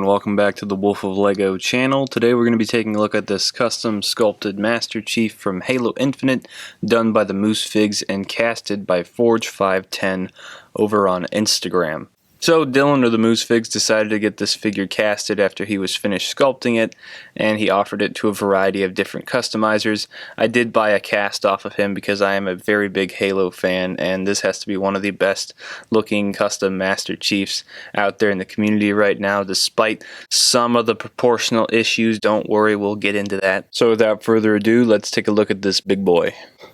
and welcome back to the Wolf of Lego channel. Today we're going to be taking a look at this custom sculpted Master Chief from Halo Infinite, done by TheMooseFigs and casted by Forge510 over on Instagram. So Dylan of TheMooseFigs decided to get this figure casted after he was finished sculpting it, and he offered it to a variety of different customizers. I did buy a cast off of him because I am a very big Halo fan, and this has to be one of the best looking custom Master Chiefs out there in the community right now, despite some of the proportional issues. Don't worry, we'll get into that. So without further ado, let's take a look at this big boy.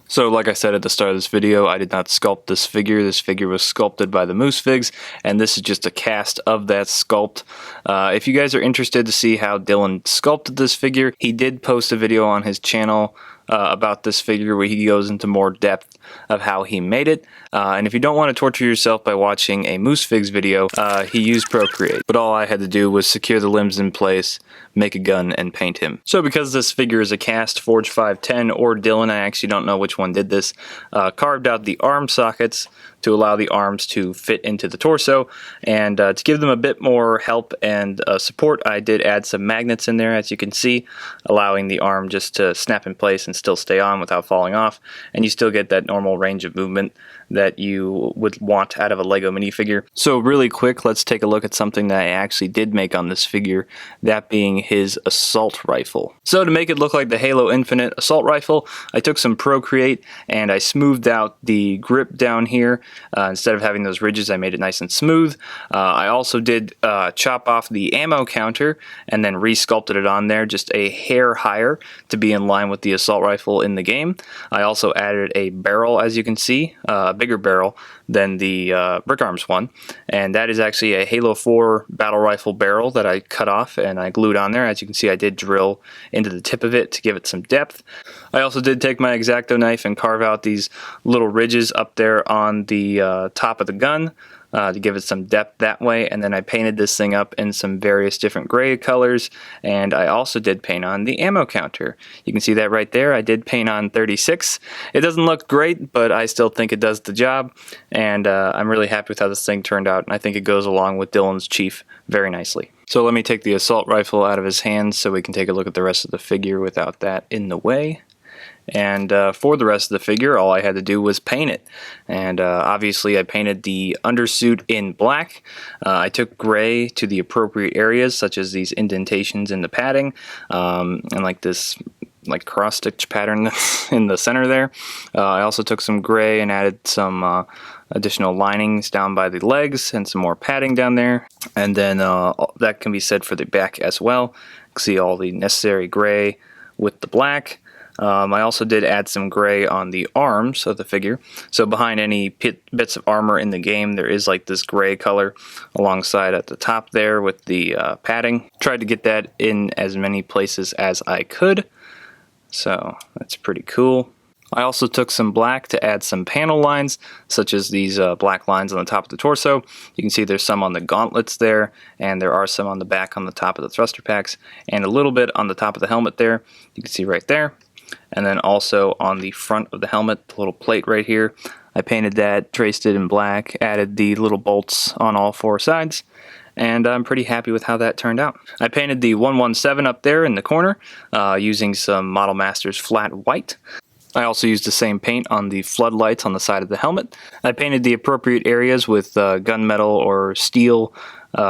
So like I said at the start of this video, I did not sculpt this figure. This figure was sculpted by TheMooseFigs, and this is just a cast of that sculpt. If you guys are interested to see how Dylan sculpted this figure, he did post a video on his channel about this figure where he goes into more depth of how he made it. And if you don't want to torture yourself by watching a MooseFigs video, he used Procreate. But all I had to do was secure the limbs in place, make a gun, and paint him. So because this figure is a cast, Forge510 or Dylan, I actually don't know which one did this, carved out the arm sockets to allow the arms to fit into the torso, and to give them a bit more help and support, I did add some magnets in there, as you can see, allowing the arm just to snap in place and still stay on without falling off, and you still get that normal range of movement that you would want out of a Lego minifigure. So really quick, let's take a look at something that I actually did make on this figure, that being his assault rifle. So to make it look like the Halo Infinite assault rifle, I took some Procreate and I smoothed out the grip down here. Instead of having those ridges, I made it nice and smooth. I also did chop off the ammo counter and then re-sculpted it on there just a hair higher to be in line with the assault rifle in the game. I also added a barrel, as you can see, a bigger barrel than the Brick Arms one, and that is actually a Halo 4 battle rifle barrel that I cut off and I glued on there. As you can see, I did drill into the tip of it to give it some depth. I also did take my X-Acto knife and carve out these little ridges up there on the top of the gun to give it some depth that way, and then I painted this thing up in some various different gray colors, and I also did paint on the ammo counter. You can see that right there. I did paint on 36. It doesn't look great, but I still think it does the job, and I'm really happy with how this thing turned out, and I think it goes along with Dylan's Chief very nicely. So let me take the assault rifle out of his hands so we can take a look at the rest of the figure without that in the way. And for the rest of the figure, all I had to do was paint it. And obviously I painted the undersuit in black. I took gray to the appropriate areas, such as these indentations in the padding, and like this cross-stitch pattern in the center there. I also took some gray and added some additional linings down by the legs and some more padding down there. And then that can be said for the back as well. You can see all the necessary gray with the black. I also did add some gray on the arms of the figure. So behind any bits of armor in the game, there is like this gray color alongside at the top there with the padding. Tried to get that in as many places as I could. So that's pretty cool. I also took some black to add some panel lines, such as these black lines on the top of the torso. You can see there's some on the gauntlets there, and there are some on the back on the top of the thruster packs, and a little bit on the top of the helmet there. You can see right there. And then also on the front of the helmet, the little plate right here, I painted that, traced it in black, added the little bolts on all four sides, and I'm pretty happy with how that turned out. I painted the 117 up there in the corner using some Model Masters flat white. I also used the same paint on the floodlights on the side of the helmet. I painted the appropriate areas with gunmetal or steel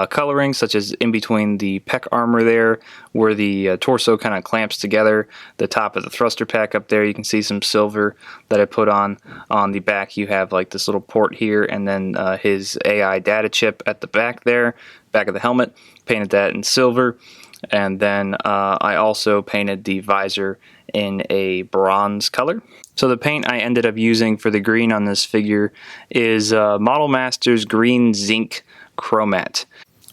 coloring, such as in between the pec armor there, where the torso kind of clamps together. The top of the thruster pack up there, you can see some silver that I put on. On the back, you have like this little port here, and then his AI data chip at the back there, back of the helmet. Painted that in silver. And then I also painted the visor in a bronze color. So the paint I ended up using for the green on this figure is Model Masters Green Zinc Chromat,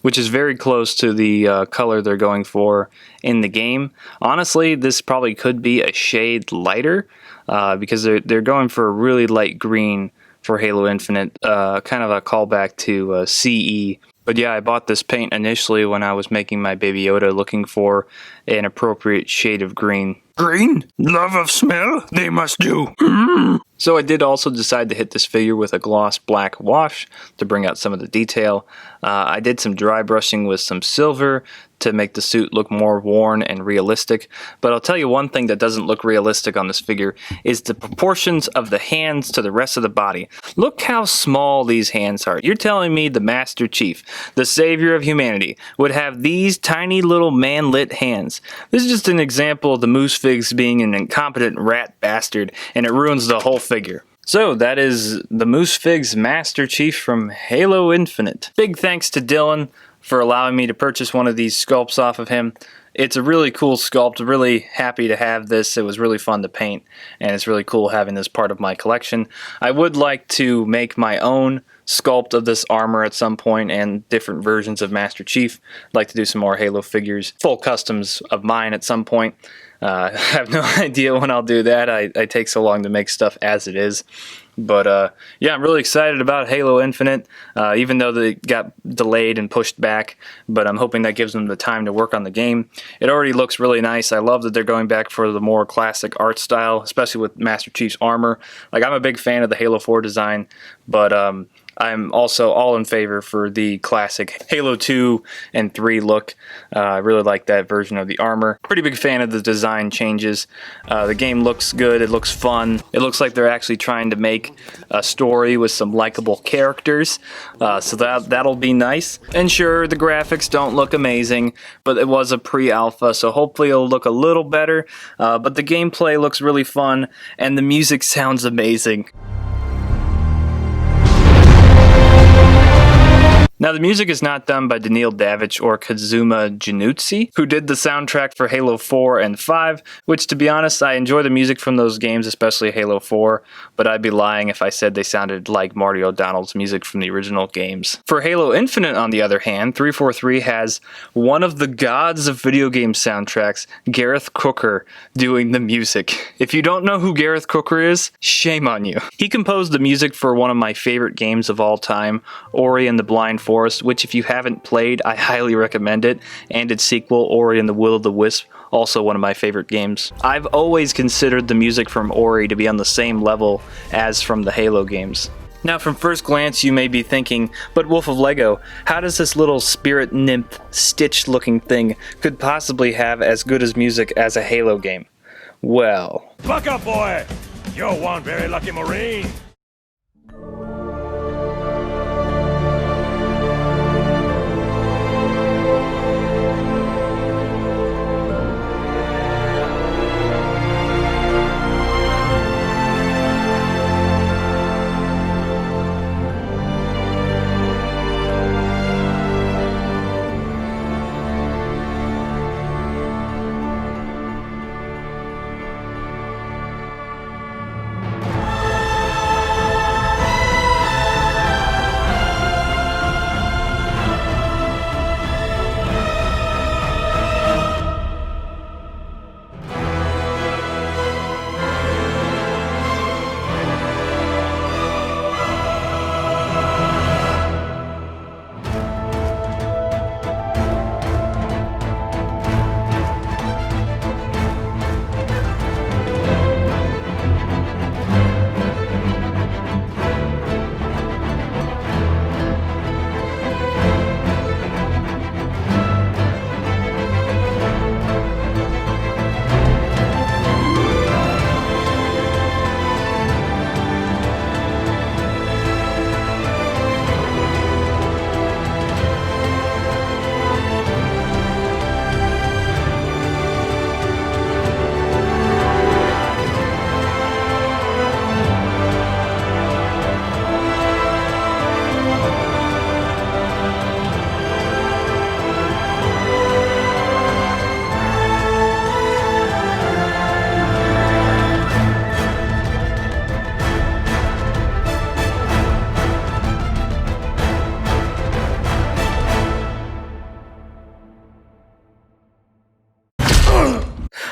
which is very close to the color they're going for in the game. Honestly, this probably could be a shade lighter because they're going for a really light green for Halo Infinite, kind of a callback to CE. But yeah, I bought this paint initially when I was making my Baby Yoda, looking for an appropriate shade of green. Green? Love of smell? They must do. So I did also decide to hit this figure with a gloss black wash to bring out some of the detail. I did some dry brushing with some silver to make the suit look more worn and realistic. But I'll tell you one thing that doesn't look realistic on this figure is the proportions of the hands to the rest of the body. Look how small these hands are. You're telling me the Master Chief, the savior of humanity, would have these tiny little manlit hands. This is just an example of the TheMooseFigs being an incompetent rat bastard, and it ruins the whole figure. So that is the TheMooseFigs Master Chief from Halo Infinite. Big thanks to Dylan for allowing me to purchase one of these sculpts off of him. It's a really cool sculpt, really happy to have this. It was really fun to paint, and it's really cool having this part of my collection. I would like to make my own sculpt of this armor at some point and different versions of Master Chief. I'd like to do some more Halo figures, full customs of mine at some point. I have no idea when I'll do that. I take so long to make stuff as it is. But yeah, I'm really excited about Halo Infinite, even though they got delayed and pushed back. But I'm hoping that gives them the time to work on the game. It already looks really nice. I love that they're going back for the more classic art style, especially with Master Chief's armor. Like, I'm a big fan of the Halo 4 design, but I'm also all in favor for the classic Halo 2 and 3 look. I really like that version of the armor. Pretty big fan of the design changes. The game looks good. It looks fun. It looks like they're actually trying to make a story with some likable characters. So that'll be nice. And sure, the graphics don't look amazing, but it was a pre-alpha, so hopefully it'll look a little better. But the gameplay looks really fun, and the music sounds amazing. Now, the music is not done by Daniil Davich or Kazuma Januzzi, who did the soundtrack for Halo 4 and 5, which, to be honest, I enjoy the music from those games, especially Halo 4, but I'd be lying if I said they sounded like Marty O'Donnell's music from the original games. For Halo Infinite, on the other hand, 343 has one of the gods of video game soundtracks, Gareth Cooker, doing the music. If you don't know who Gareth Cooker is, shame on you. He composed the music for one of my favorite games of all time, Ori and the Blind Forest, which, if you haven't played, I highly recommend it, and its sequel, Ori and the Will of the Wisp, also one of my favorite games. I've always considered the music from Ori to be on the same level as from the Halo games. Now, from first glance, you may be thinking, but Wolf of Lego, how does this little spirit nymph, Stitch-looking thing could possibly have as good as music as a Halo game? Well... Buck up, boy! You're one very lucky Marine!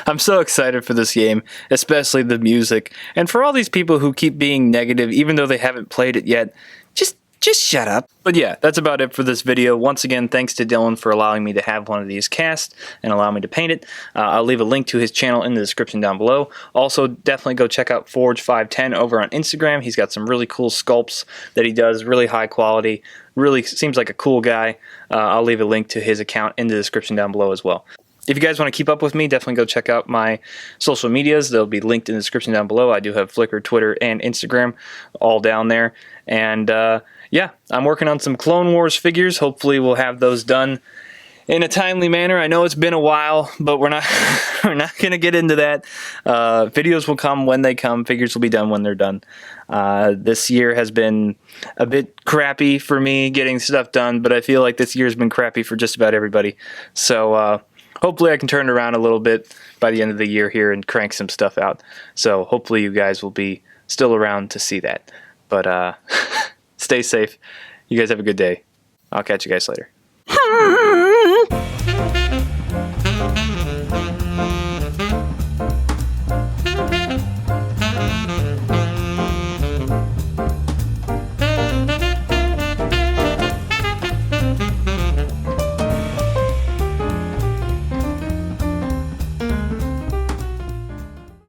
I'm so excited for this game, especially the music. And for all these people who keep being negative, even though they haven't played it yet, just Just shut up. But yeah, that's about it for this video. Once again, thanks to Dylan for allowing me to have one of these cast and allow me to paint it. I'll leave a link to his channel in the description down below. Also, definitely go check out Forge510 over on Instagram. He's got some really cool sculpts that he does, really high quality. Really seems like a cool guy. I'll leave a link to his account in the description down below as well. If you guys want to keep up with me, definitely go check out my social medias. They'll be linked in the description down below. I do have Flickr, Twitter, and Instagram all down there. And yeah, I'm working on some Clone Wars figures. Hopefully we'll have those done in a timely manner. I know it's been a while, but we're not we're not going to get into that. Videos will come when they come. Figures will be done when they're done. This year has been a bit crappy for me getting stuff done, but I feel like this year's been crappy for just about everybody. So hopefully I can turn it around a little bit by the end of the year here and crank some stuff out. So hopefully you guys will be still around to see that. But stay safe. You guys have a good day. I'll catch you guys later.